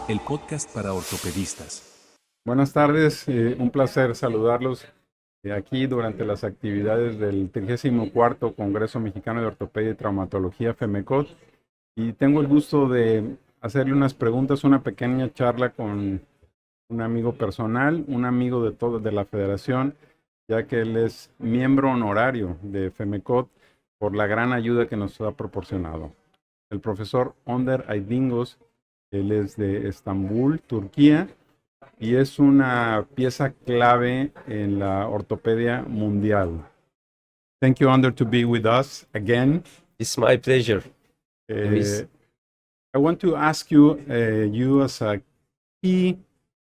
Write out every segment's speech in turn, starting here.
el podcast para ortopedistas. Buenas tardes, un placer saludarlos aquí durante las actividades del 34 Congreso Mexicano de Ortopedia y Traumatología FEMECOT, y tengo el gusto de hacerle unas preguntas, una pequeña charla con un amigo personal, un amigo de la federación, ya que él es miembro honorario de FEMECOT por la gran ayuda que nos ha proporcionado. El profesor Onder Aydingoz, él es de Estambul, Turquía, y es una pieza clave en la ortopedia mundial. Thank you, Under, to be with us again. It's my pleasure, Luis. I want to ask you, you as a key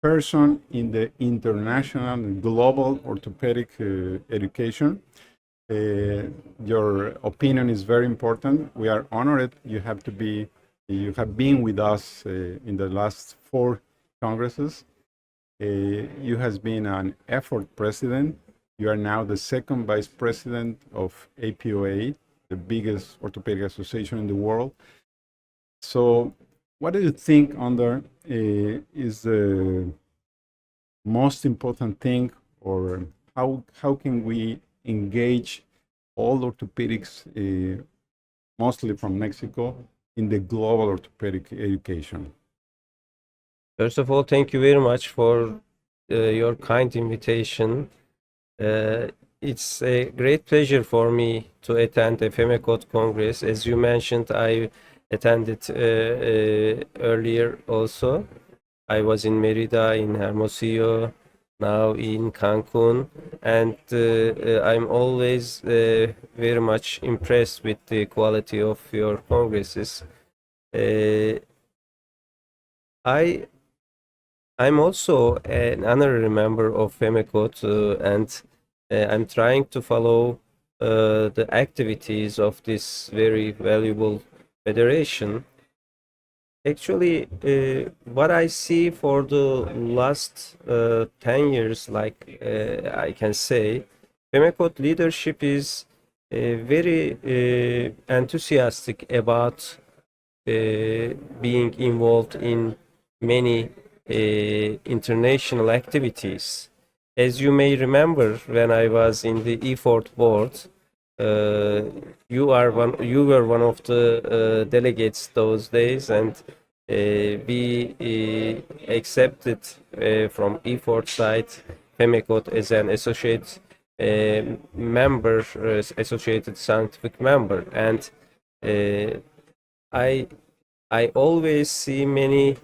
person in the international and global orthopedic education, your opinion is very important. We are honored you have been with us in the last 4 congresses. You has been an effort president. You are now the second vice president of APOA, the biggest orthopedic association in the world. So what do you think, Under, is the most important thing, or how can we engage all orthopedics, mostly from Mexico, in the global orthopedic education? First of all, thank you very much for your kind invitation. It's a great pleasure for me to attend the FEMECOT Congress. As you mentioned, I attended earlier also. I was in Merida, in Hermosillo, now in Cancun, and I'm always very much impressed with the quality of your congresses. I'm also an honorary member of FEMECOT, and I'm trying to follow the activities of this very valuable federation. Actually, what I see for the last 10 years, like I can say, FEMECOT leadership is very enthusiastic about being involved in many international activities. As you may remember, when I was in the EFORT board, you were one of the delegates those days, and we accepted from EFORT side FEMECOT as an associate member, associated scientific member, and I always see many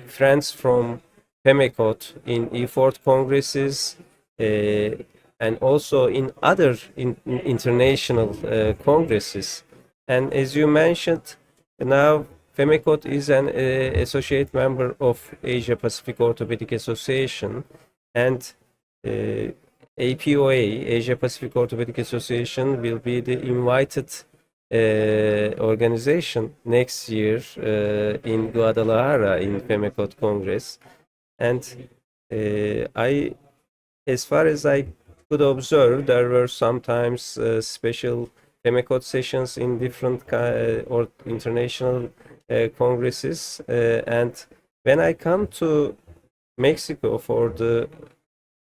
friends from FEMECOT in EFORT congresses, and also in other international congresses. And as you mentioned, now FEMECOT is an associate member of Asia Pacific Orthopedic Association, and APOA, Asia Pacific Orthopedic Association, will be the invited organization next year in Guadalajara in FEMECOT Congress. And as far as I could observe, there were sometimes special FEMECOT sessions in different or international congresses. And when I come to Mexico for the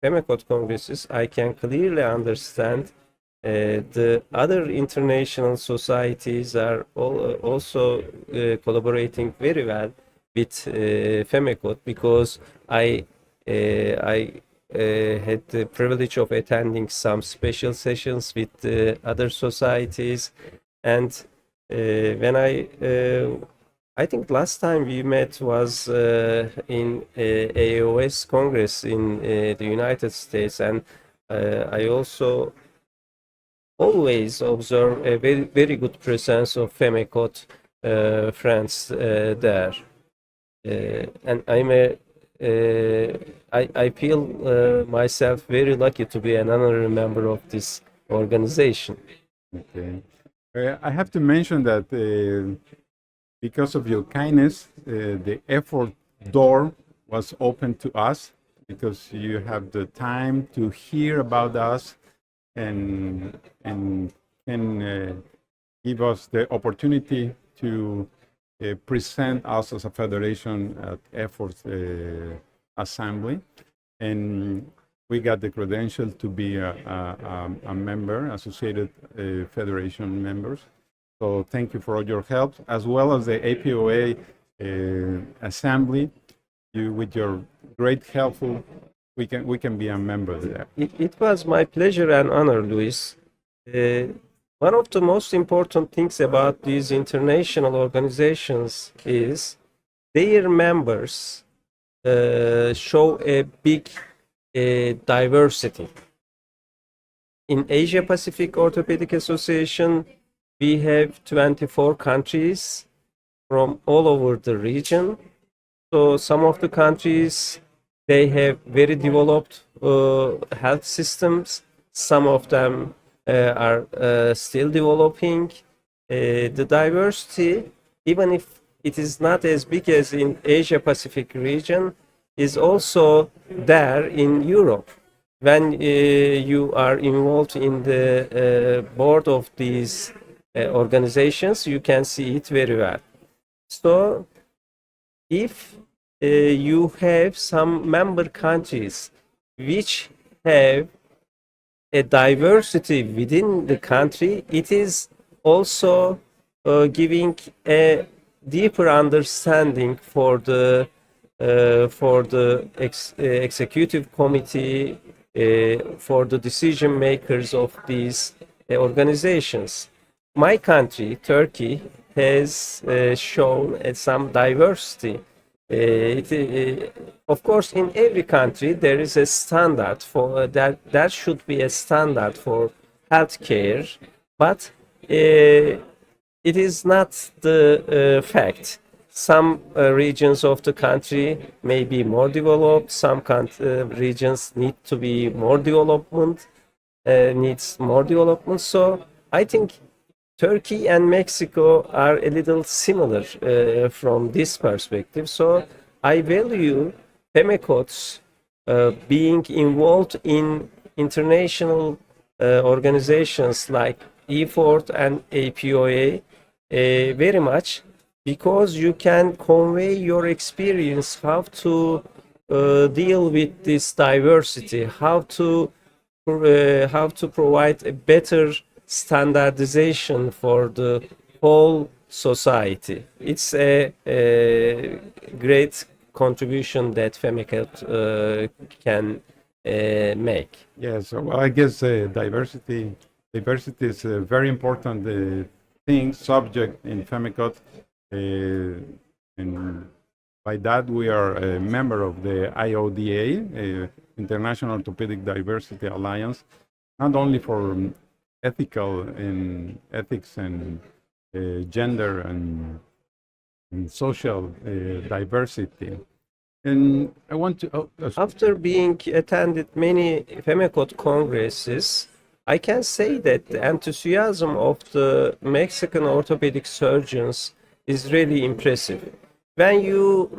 FEMECOT congresses, I can clearly understand the other international societies are also collaborating very well with FEMECOT, because I had the privilege of attending some special sessions with other societies. And when I think last time we met was in AOS Congress in the United States, and I also always observe a very, very good presence of FEMECOT friends there. And I feel myself very lucky to be an honorary member of this organization. Okay. I have to mention that because of your kindness, the effort door was open to us, because you have the time to hear about us and can give us the opportunity to present us as a federation at Efforts Assembly, and we got the credential to be a member, associated federation members. So thank you for all your help, as well as the APOA Assembly. You, with your great helpful, we can be a member there. It was my pleasure and honor, Luis. One of the most important things about these international organizations is their members show a big diversity. In Asia Pacific Orthopedic Association, we have 24 countries from all over the region. So some of the countries, they have very developed health systems. Some of them are still developing. The diversity, even if it is not as big as in Asia Pacific region, is also there in Europe. When you are involved in the board of these organizations, you can see it very well. So if you have some member countries which have a diversity within the country, it is also giving a deeper understanding for the executive committee, for the decision makers of these organizations. My country, Turkey, has shown some diversity. Of course, in every country there is a standard for that. There should be a standard for healthcare, but it is not the fact. Some regions of the country may be more developed. Some regions need to be more development. Needs more development. So I think Turkey and Mexico are a little similar from this perspective. So I value FEMECOT's being involved in international organizations like EFORT and APOA very much, because you can convey your experience how to deal with this diversity, how to provide a better standardization for the whole society. It's a great contribution that FEMECOT can make. Yes, well, I guess diversity is a very important subject in FEMECOT, and by that we are a member of the IODA, International Orthopedic Diversity Alliance, not only for ethics and gender and social diversity. And I want to... After being attended many FEMECOT congresses, I can say that the enthusiasm of the Mexican orthopedic surgeons is really impressive. When you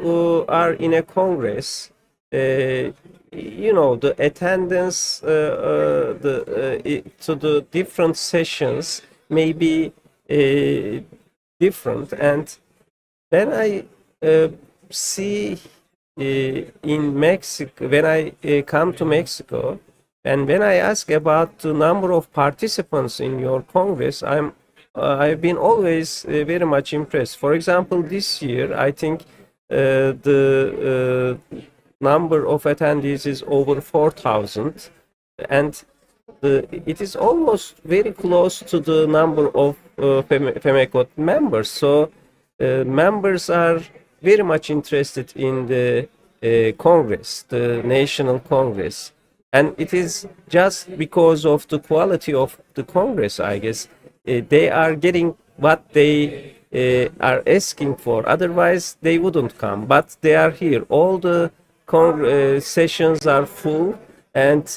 are in a congress, you know, the attendance to the different sessions may be different. And then I see in Mexico, when I come to Mexico, and when I ask about the number of participants in your congress, I've been always very much impressed. For example, this year, I think the number of attendees is over 4,000, and it is almost very close to the number of FEMECOT members. So members are very much interested in the Congress, the National Congress. And it is just because of the quality of the Congress, I guess. They are getting what they are asking for. Otherwise, they wouldn't come. But they are here. All the sessions are full, and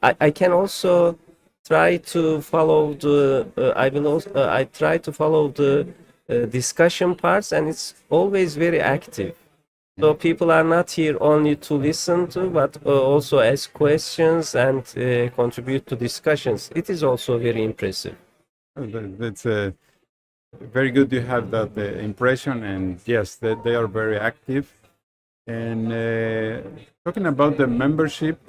I can also try to follow the. I try to follow the discussion parts, and it's always very active. So people are not here only to listen to, but also ask questions and contribute to discussions. It is also very impressive. That's very good you have that impression, and yes, they are very active. And talking about the membership,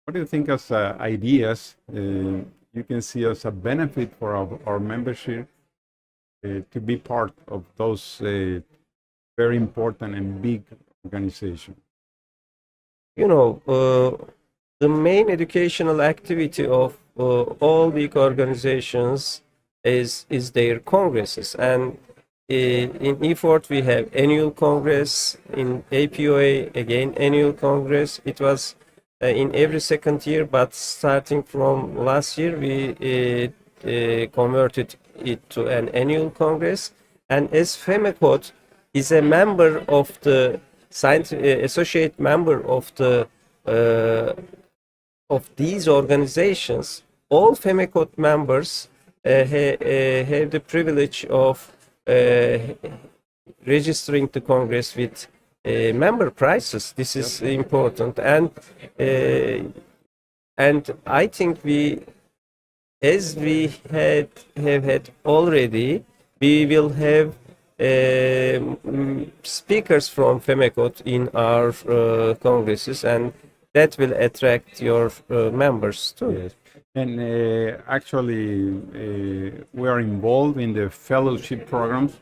what do you think as ideas you can see as a benefit for our membership to be part of those very important and big organizations? You know, the main educational activity of all big organizations is their congresses. And in EFORT we have annual congress, in APOA again annual congress. It was in every second year, but starting from last year we converted it to an annual congress. And as FEMECOT is a member of the associate member of the of these organizations, all FEMECOT members have the privilege of registering the Congress with member prices. This is important, and I think as we have had already, we will have speakers from FEMECOT in our congresses, and that will attract your members too. Yes. And actually, we are involved in the fellowship programs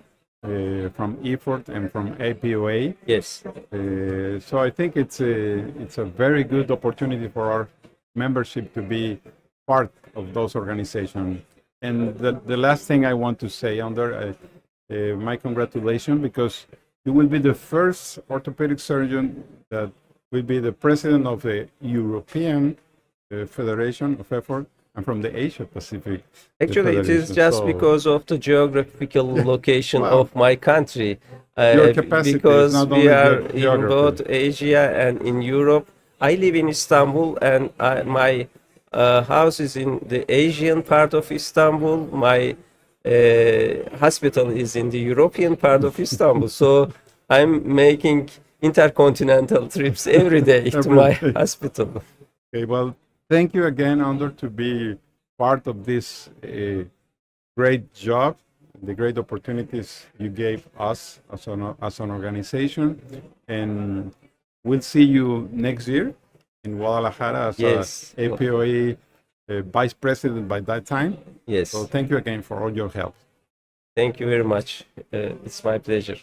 from EFORT and from APOA. Yes. So I think it's a very good opportunity for our membership to be part of those organizations. And the last thing I want to say, Onder, my congratulations, because you will be the first orthopedic surgeon that will be the president of the European Federation of Effort, and from the Asia Pacific. Actually, it is just because of the geographical location Wow. of my country. Your capacity is Because not we only are the in geography. both Asia and in Europe. I live in Istanbul, and my house is in the Asian part of Istanbul. My hospital is in the European part of Istanbul. So I'm making intercontinental trips every day to my hospital. Okay, well, thank you again, Onder, to be part of this great job, the great opportunities you gave us as an organization. And we'll see you next year in Guadalajara as Yes. a APOA vice president by that time. Yes. So thank you again for all your help. Thank you very much. It's my pleasure.